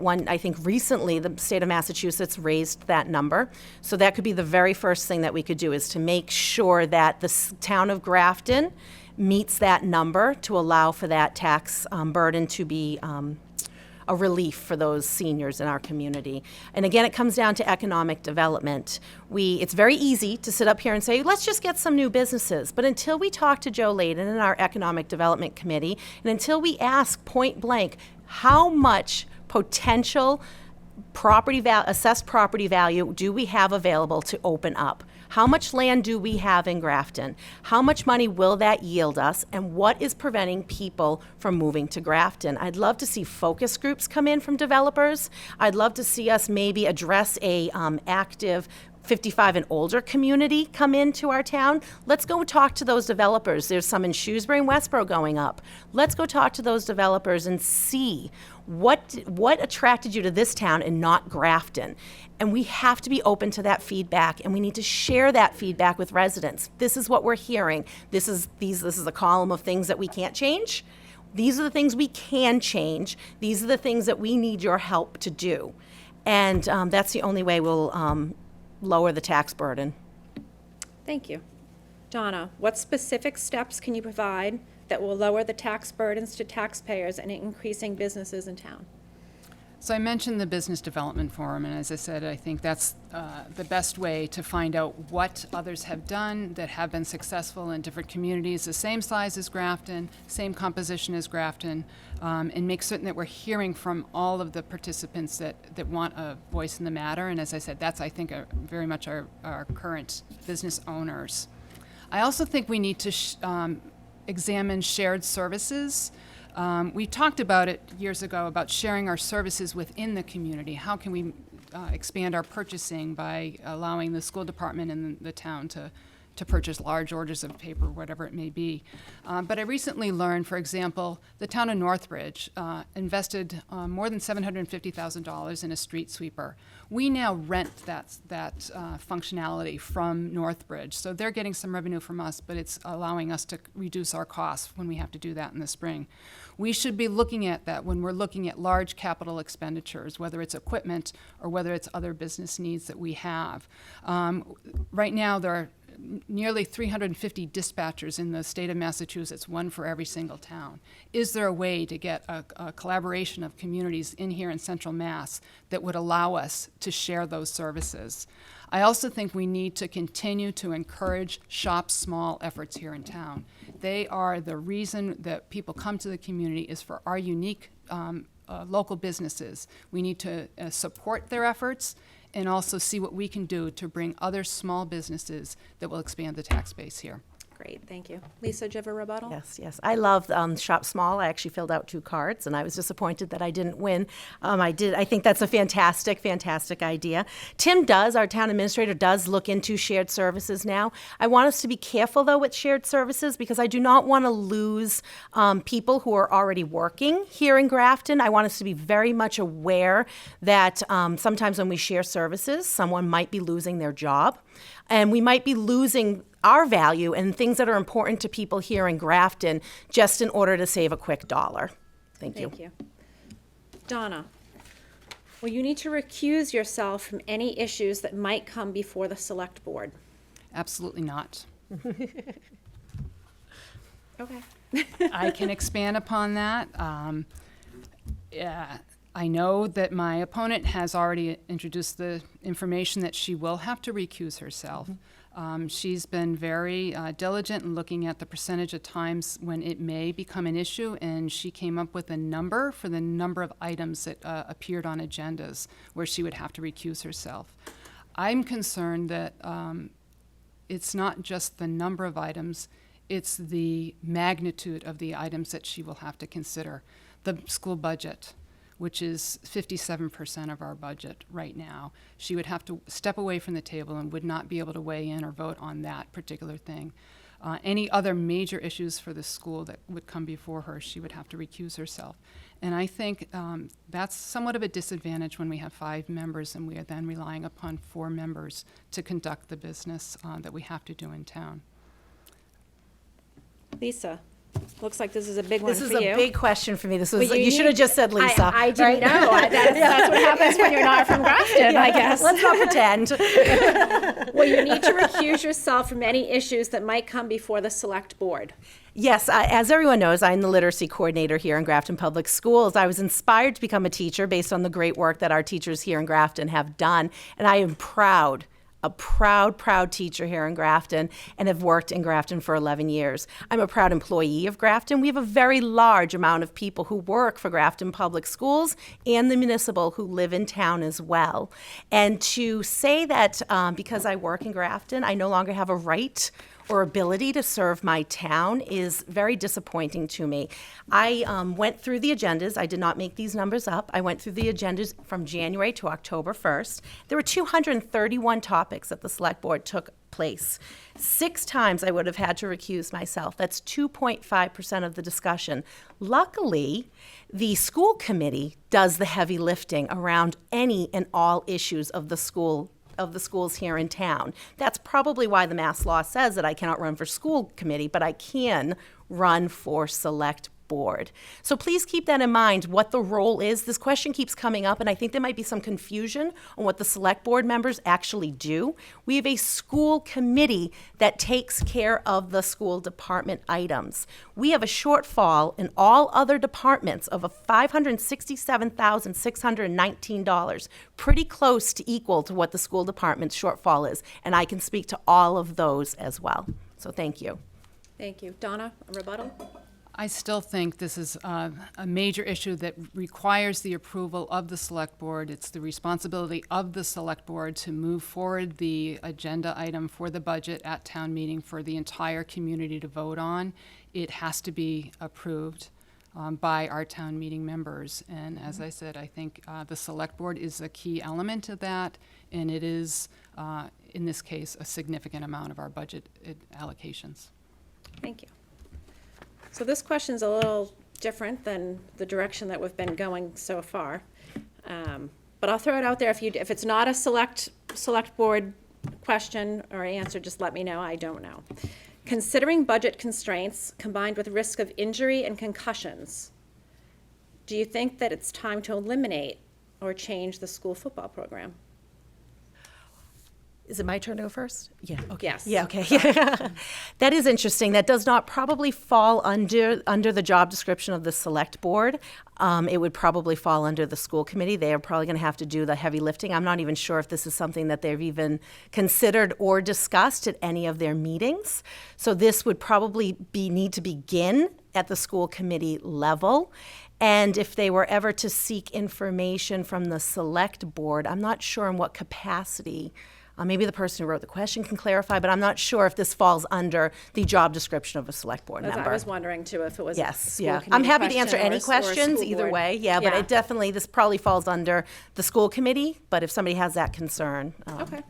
recently the state of Massachusetts raised that number. So that could be the very first thing that we could do, is to make sure that the town of Grafton meets that number to allow for that tax burden to be a relief for those seniors in our community. And again, it comes down to economic development. It's very easy to sit up here and say, let's just get some new businesses. But until we talk to Joe Layden in our Economic Development Committee, and until we ask point blank, how much potential assessed property value do we have available to open up? How much land do we have in Grafton? How much money will that yield us? And what is preventing people from moving to Grafton? I'd love to see focus groups come in from developers. I'd love to see us maybe address a active 55 and older community come into our town. Let's go talk to those developers. There's some in Shrewsbury and Westboro going up. Let's go talk to those developers and see what attracted you to this town and not Grafton. And we have to be open to that feedback, and we need to share that feedback with residents. This is what we're hearing. This is a column of things that we can't change. These are the things we can change. These are the things that we need your help to do. And that's the only way we'll lower the tax burden. Thank you. Donna, what specific steps can you provide that will lower the tax burdens to taxpayers and increasing businesses in town? So I mentioned the Business Development Forum, and as I said, I think that's the best way to find out what others have done that have been successful in different communities, the same size as Grafton, same composition as Grafton, and make certain that we're hearing from all of the participants that want a voice in the matter. And as I said, that's, I think, very much our current business owners. I also think we need to examine shared services. We talked about it years ago about sharing our services within the community. How can we expand our purchasing by allowing the school department and the town to purchase large orders of paper, whatever it may be. But I recently learned, for example, the town of Northbridge invested more than $750,000 in a street sweeper. We now rent that functionality from Northbridge. So they're getting some revenue from us, but it's allowing us to reduce our costs when we have to do that in the spring. We should be looking at that when we're looking at large capital expenditures, whether it's equipment or whether it's other business needs that we have. Right now, there are nearly 350 dispatchers in the state of Massachusetts, one for every single town. Is there a way to get a collaboration of communities in here in Central Mass that would allow us to share those services? I also think we need to continue to encourage shop small efforts here in town. They are the reason that people come to the community, is for our unique local businesses. We need to support their efforts and also see what we can do to bring other small businesses that will expand the tax base here. Great, thank you. Lisa, do you have a rebuttal? Yes. I love Shop Small. I actually filled out 2 cards, and I was disappointed that I didn't win. I think that's a fantastic idea. Tim our town administrator, does look into shared services now. I want us to be careful, though, with shared services, because I do not want to lose people who are already working here in Grafton. I want us to be very much aware that sometimes when we share services, someone might be losing their job, and we might be losing our value and things that are important to people here in Grafton just in order to save a quick dollar. Thank you. Thank you. Donna, will you need to recuse yourself from any issues that might come before the select board? Absolutely not. Okay. I can expand upon that. I know that my opponent has already introduced the information that she will have to recuse herself. She's been very diligent in looking at the percentage of times when it may become an issue, and she came up with a number for the number of items that appeared on agendas where she would have to recuse herself. I'm concerned that it's not just the number of items, it's the magnitude of the items that she will have to consider. The school budget, which is 57% of our budget right now. She would have to step away from the table and would not be able to weigh in or vote on that particular thing. Any other major issues for the school that would come before her, she would have to recuse herself. And I think that's somewhat of a disadvantage when we have 5 members and we are then relying upon 4 members to conduct the business that we have to do in town. Lisa, looks like this is a big one This for is you. a big question for me. This was, Well, you should have just said Lisa. I didn't know. That's what happens when you're not from Grafton, I guess. Let's not pretend. Well, you need to recuse yourself from any issues that might come before the select board. Yes, as everyone knows, I'm the literacy coordinator here in Grafton Public Schools. I was inspired to become a teacher based on the great work that our teachers here in Grafton have done, and I am proud, a proud teacher here in Grafton, and have worked in Grafton for 11 years. I'm a proud employee of Grafton. We have a very large amount of people who work for Grafton Public Schools and the Municipal who live in town as well. And to say that because I work in Grafton, I no longer have a right or ability to serve my town is very disappointing to me. I went through the agendas. I did not make these numbers up. I went through the agendas from January to October 1st. There were 231 topics that the select board took place. 6 times I would have had to recuse myself. That's 2.5% of the discussion. Luckily, the school committee does the heavy lifting around any and all issues of the schools here in town. That's probably why the Mass law says that I cannot run for school committee, but I can run for select board. So please keep that in mind, what the role is. This question keeps coming up, and I think there might be some confusion on what the select board members actually do. We have a school committee that takes care of the school department items. We have a shortfall in all other departments of $567,619, pretty close to equal to what the school department's shortfall is, and I can speak to all of those as well. So thank you. Thank you. Donna, a rebuttal? I still think this is a major issue that requires the approval of the select board. It's the responsibility of the select board to move forward the agenda item for the budget at town meeting for the entire community to vote on. It has to be approved by our town meeting members. And as I said, I think the select board is a key element of that, and it is, in this case, a significant amount of our budget allocations. Thank you. So this question's a little different than the direction that we've been going so far. But I'll throw it out there. If it's not a select board question or answer, just let me know. I don't know. Considering budget constraints combined with risk of injury and concussions, do you think that it's time to eliminate or change the school football program? Is it my turn to go first? Yeah. Okay. Yes. Yeah. Okay. That is interesting. That does not probably fall under the job description of the select board. It would probably fall under the school committee. They are probably going to have to do the heavy lifting. I'm not even sure if this is something that they've even considered or discussed at any of their meetings. So this would probably need to begin at the school committee level. And if they were ever to seek information from the select board, I'm not sure in what capacity Maybe the person who wrote the question can clarify, but I'm not sure if this falls under the job description of a select board member. I was wondering too if it was a Yes, school yeah. committee I'm happy to answer question any or a questions school either board. way, yeah, but Yeah. it definitely, this probably falls under the school committee, but if somebody has that concern, Okay.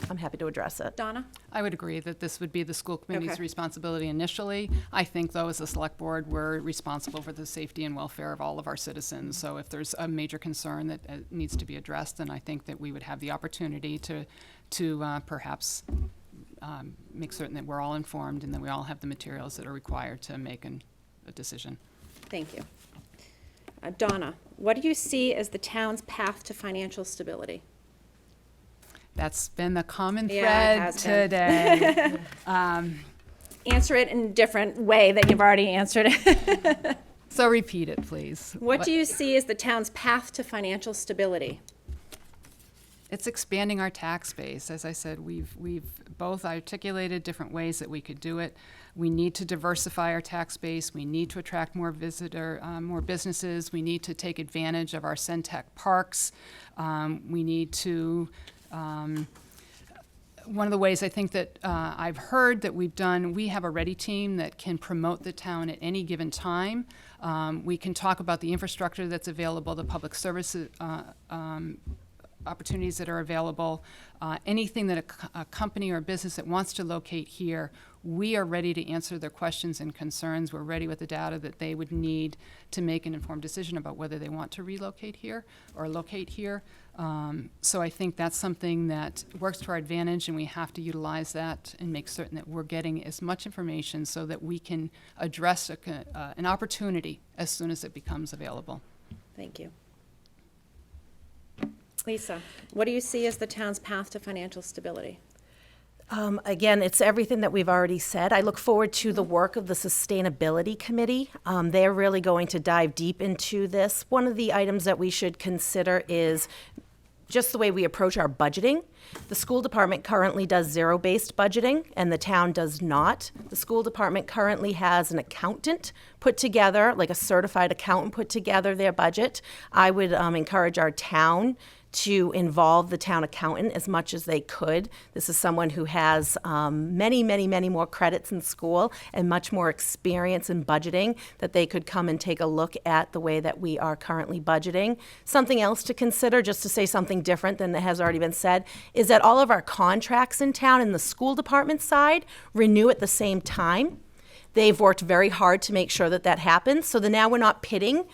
I'm happy to address it. Donna? I would agree that this would be the school committee's Okay. responsibility initially. I think, though, as a select board, we're responsible for the safety and welfare of all of our citizens. So if there's a major concern that needs to be addressed, then I think that we would have the opportunity to perhaps make certain that we're all informed and that we all have the materials that are required to make a decision. Thank you. Donna, what do you see as the town's path to financial stability? That's been the common Yeah, it thread has been. today. Answer it in a different way that you've already answered it. So repeat it, please. What do you see as the town's path to financial stability? It's expanding our tax base. As I said, we've both articulated different ways that we could do it. We need to diversify our tax base. We need to attract more more businesses. We need to take advantage of our Centec parks. We need to. One of the ways I think that I've heard that we've done, we have a ready team that can promote the town at any given time. We can talk about the infrastructure that's available, the public services opportunities that are available, anything that a company or a business that wants to locate here, we are ready to answer their questions and concerns. We're ready with the data that they would need to make an informed decision about whether they want to relocate here or locate here. So I think that's something that works to our advantage, and we have to utilize that and make certain that we're getting as much information so that we can address an opportunity as soon as it becomes available. Thank you. Lisa, what do you see as the town's path to financial stability? Again, it's everything that we've already said. I look forward to the work of the Sustainability Committee. They're really going to dive deep into this. One of the items that we should consider is just the way we approach our budgeting. The school department currently does zero-based budgeting, and the town does not. The school department currently has an accountant put together, like a certified accountant put together their budget. I would encourage our town to involve the town accountant as much as they could. This is someone who has many more credits in school and much more experience in budgeting, that they could come and take a look at the way that we are currently budgeting. Something else to consider, just to say something different than has already been said, is that all of our contracts in town in the school department side renew at the same time. They've worked very hard to make sure that that happens, so that now we're not pitting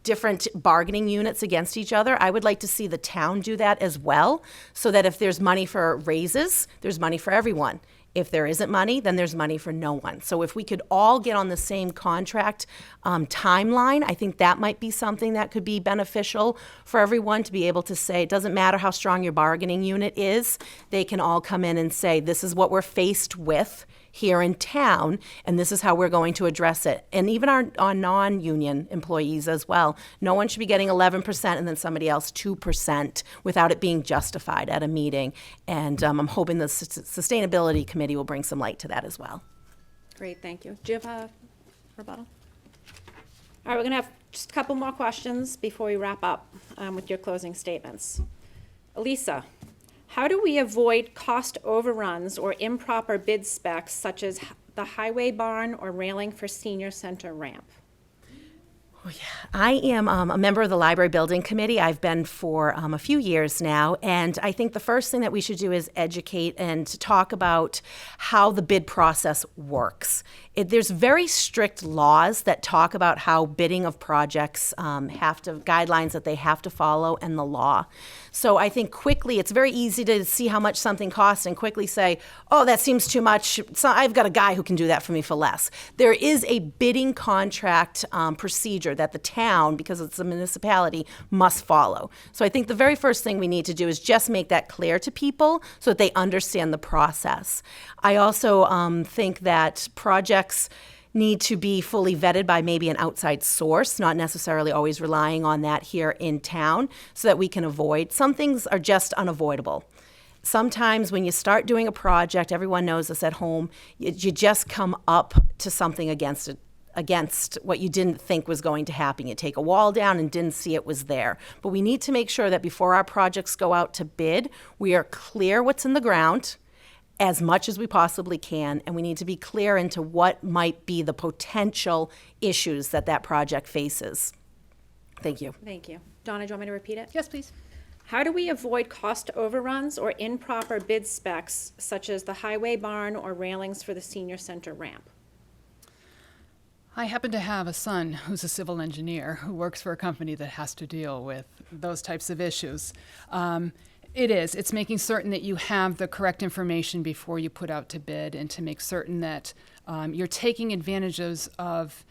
different bargaining units against each other. I would like to see the town do that as well, so that if there's money for raises, there's money for everyone. If there isn't money, then there's money for no one. So if we could all get on the same contract timeline, I think that might be something that could be beneficial for everyone to be able to say, it doesn't matter how strong your bargaining unit is, they can all come in and say, this is what we're faced with here in town, and this is how we're going to address it. And even our non-union employees as well. No one should be getting 11% and then somebody else 2% without it being justified at a meeting. And I'm hoping the Sustainability Committee will bring some light to that as well. Great, thank you. Do you have a rebuttal? All right, we're going to have just a couple more questions before we wrap up with your closing statements. Elisa, how do we avoid cost overruns or improper bid specs such as the highway barn or railing for senior center ramp? I am a member of the Library Building Committee. I've been for a few years now, and I think the first thing that we should do is educate and talk about how the bid process works. There's very strict laws that talk about how bidding of projects guidelines that they have to follow, and the law. So I think quickly, it's very easy to see how much something costs and quickly say, oh, that seems too much. So I've got a guy who can do that for me for less. There is a bidding contract procedure that the town, because it's a municipality, must follow. So I think the very first thing we need to do is just make that clear to people so that they understand the process. I also think that projects need to be fully vetted by maybe an outside source, not necessarily always relying on that here in town, so that we can avoid. Some things are just unavoidable. Sometimes when you start doing a project, everyone knows this at home, you just come up to something against against what you didn't think was going to happen. You take a wall down and didn't see it was there. But we need to make sure that before our projects go out to bid, we are clear what's in the ground as much as we possibly can, and we need to be clear into what might be the potential issues that that project faces. Thank you. Thank you. Donna, do you want me to repeat it? Yes, please. How do we avoid cost overruns or improper bid specs, such as the highway barn or railings for the senior center ramp? I happen to have a son who's a civil engineer who works for a company that has to deal with those types of issues. It's making certain that you have the correct information before you put out to bid, and to make certain that you're taking advantages of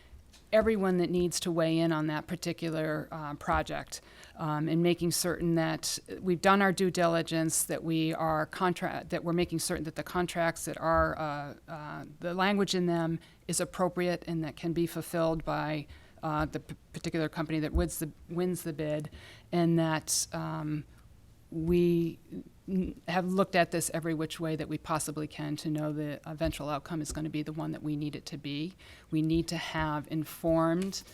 everyone that needs to weigh in on that particular project, and making certain that we've done our due diligence, that we're making certain that the contracts that are the language in them is appropriate and that can be fulfilled by the particular company that wins the bid, and that we have looked at this every which way that we possibly can to know the eventual outcome is going to be the one that we need it to be. We need to have informed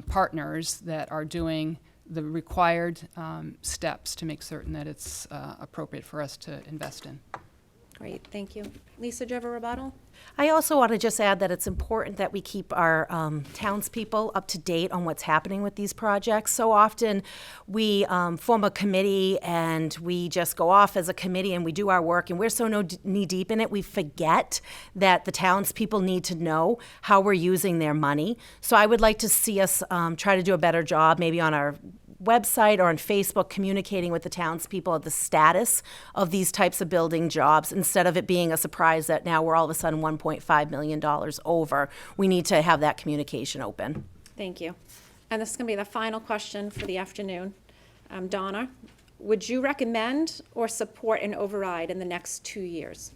partners that are doing the required steps to make certain that it's appropriate for us to invest in. Great, thank you. Lisa, do you have a rebuttal? I also want to just add that it's important that we keep our townspeople up to date on what's happening with these projects. So often we form a committee and we just go off as a committee and we do our work, and we're so knee-deep in it, we forget that the townspeople need to know how we're using their money. So I would like to see us try to do a better job, maybe on our website or on Facebook, communicating with the townspeople of the status of these types of building jobs, instead of it being a surprise that now we're all of a sudden $1.5 million over. We need to have that communication open. Thank you. And this is going to be the final question for the afternoon. Donna, would you recommend or support an override in the next 2 years?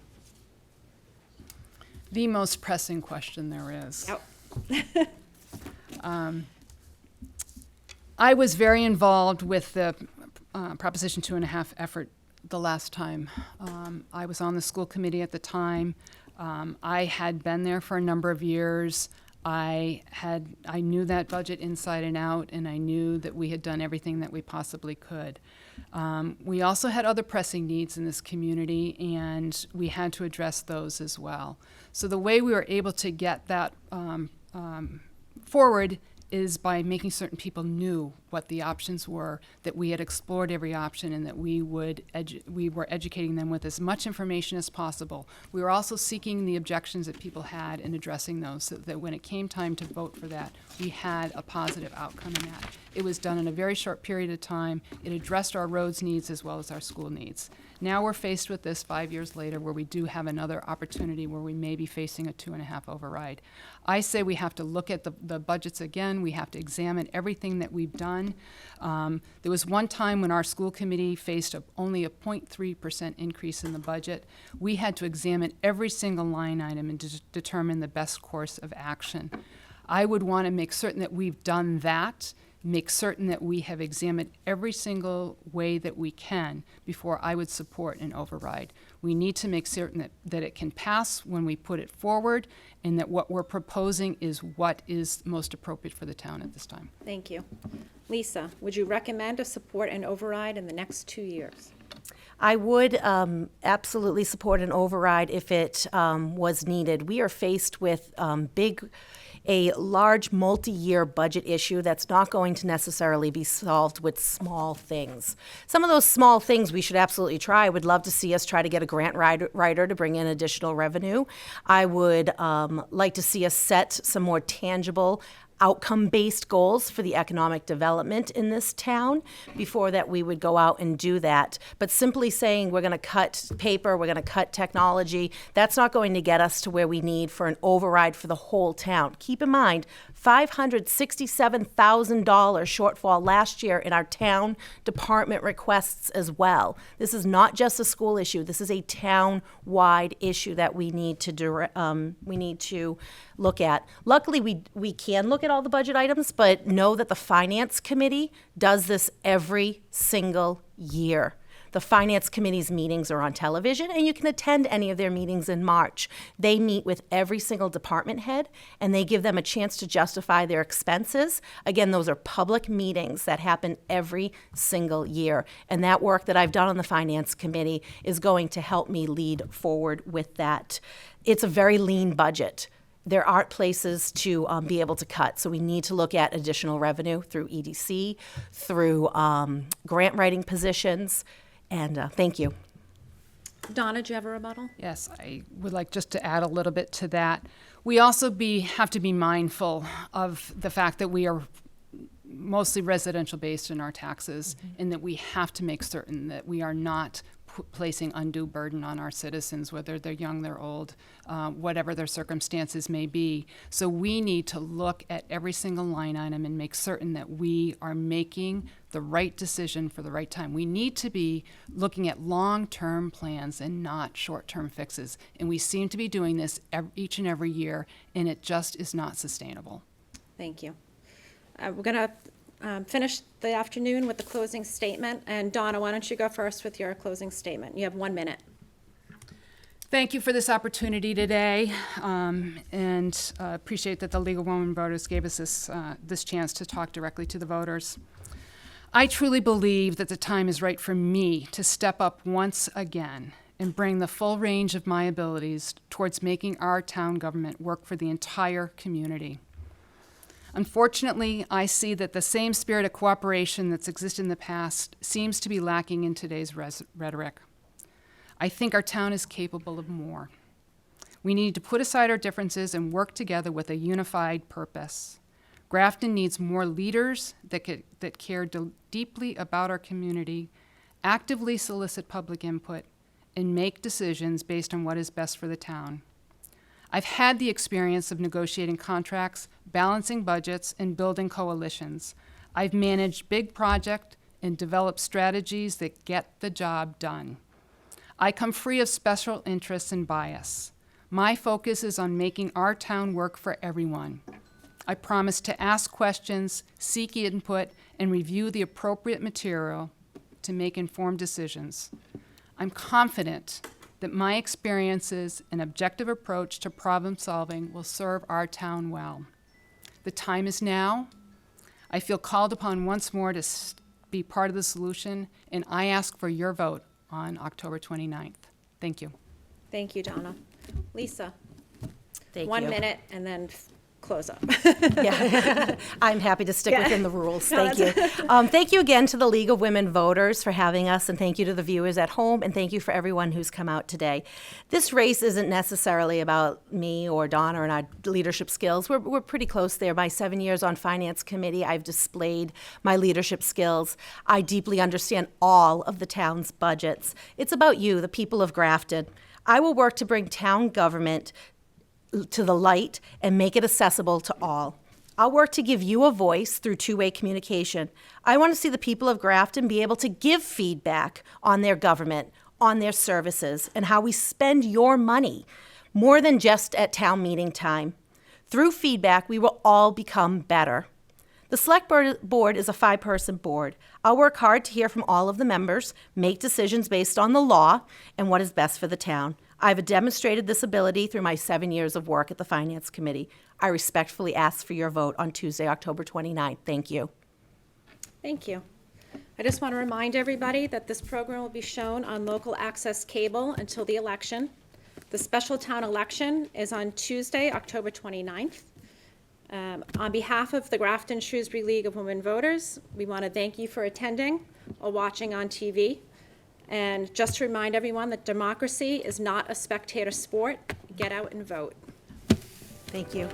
The most pressing question there is. Yep. I was very involved with the Proposition 2.5 effort the last time. I was on the school committee at the time. I had been there for a number of years. I knew that budget inside and out, and I knew that we had done everything that we possibly could. We also had other pressing needs in this community, and we had to address those as well. So the way we were able to get that forward is by making certain people knew what the options were, that we had explored every option, and that we were educating them with as much information as possible. We were also seeking the objections that people had and addressing those, so that when it came time to vote for that, we had a positive outcome in that. It was done in a very short period of time. It addressed our roads needs as well as our school needs. Now we're faced with this 5 years later, where we do have another opportunity where we may be facing a 2.5 override. I say we have to look at the budgets again. We have to examine everything that we've done. There was one time when our school committee faced only a 0.3% increase in the budget. We had to examine every single line item and determine the best course of action. I would want to make certain that we've done that, make certain that we have examined every single way that we can before I would support an override. We need to make certain that it can pass when we put it forward, and that what we're proposing is what is most appropriate for the town at this time. Thank you. Lisa, would you recommend or support an override in the next 2 years? I would absolutely support an override if it was needed. We are faced with a large multi-year budget issue that's not going to necessarily be solved with small things. Some of those small things we should absolutely try. I would love to see us try to get a grant writer to bring in additional revenue. I would like to see us set some more tangible outcome-based goals for the economic development in this town. Before that, we would go out and do that. But simply saying we're going to cut paper, we're going to cut technology, that's not going to get us to where we need for an override for the whole town. Keep in mind, $567,000 shortfall last year in our town department requests as well. This is not just a school issue. This is a town-wide issue that we need to look at. Luckily, we can look at all the budget items, but know that the Finance Committee does this every single year. The Finance Committee's meetings are on television, and you can attend any of their meetings in March. They meet with every single department head, and they give them a chance to justify their expenses. Again, those are public meetings that happen every single year, and that work that I've done on the Finance Committee is going to help me lead forward with that. It's a very lean budget. There aren't places to be able to cut, so we need to look at additional revenue through EDC, through grant writing positions, and thank you. Donna, do you have a rebuttal? Yes, I would like just to add a little bit to that. We also have to be mindful of the fact that we are mostly residential based in our taxes, and that we have to make certain that we are not placing undue burden on our citizens, whether they're young, they're old, whatever their circumstances may be. So we need to look at every single line item and make certain that we are making the right decision for the right time. We need to be looking at long-term plans and not short-term fixes. And we seem to be doing this each and every year, and it just is not sustainable. Thank you. We're going to finish the afternoon with the closing statement. And Donna, why don't you go first with your closing statement? You have 1 minute. Thank you for this opportunity today, and appreciate that the League of Women Voters gave us this chance to talk directly to the voters. I truly believe that the time is right for me to step up once again and bring the full range of my abilities towards making our town government work for the entire community. Unfortunately, I see that the same spirit of cooperation that's existed in the past seems to be lacking in today's rhetoric. I think our town is capable of more. We need to put aside our differences and work together with a unified purpose. Grafton needs more leaders that care deeply about our community, actively solicit public input, and make decisions based on what is best for the town. I've had the experience of negotiating contracts, balancing budgets, and building coalitions. I've managed big projects and developed strategies that get the job done. I come free of special interests and bias. My focus is on making our town work for everyone. I promise to ask questions, seek input, and review the appropriate material to make informed decisions. I'm confident that my experiences and objective approach to problem solving will serve our town well. The time is now. I feel called upon once more to be part of the solution, and I ask for your vote on October 29th. Thank you. Thank you, Donna. Lisa, Thank you. 1 minute and then close up. Yeah. I'm happy to stick within the rules. Thank you. Thank you again to the League of Women Voters for having us, and thank you to the viewers at home, and thank you for everyone who's come out today. This race isn't necessarily about me or Donna and our leadership skills. We're pretty close there. My 7 years on Finance Committee, I've displayed my leadership skills. I deeply understand all of the town's budgets. It's about you, the people of Grafton. I will work to bring town government to the light and make it accessible to all. I'll work to give you a voice through two-way communication. I want to see the people of Grafton be able to give feedback on their government, on their services, and how we spend your money, more than just at town meeting time. Through feedback, we will all become better. The Select Board is a 5-person board. I'll work hard to hear from all of the members, make decisions based on the law and what is best for the town. I've demonstrated this ability through my 7 years of work at the Finance Committee. I respectfully ask for your vote on Tuesday, October 29th. Thank you. Thank you. I just want to remind everybody that this program will be shown on local access cable until the election. The special town election is on Tuesday, October 29th. On behalf of the Grafton-Shrewsbury League of Women Voters, we want to thank you for attending or watching on TV. And just to remind everyone that democracy is not a spectator sport. Get out and vote. Thank you.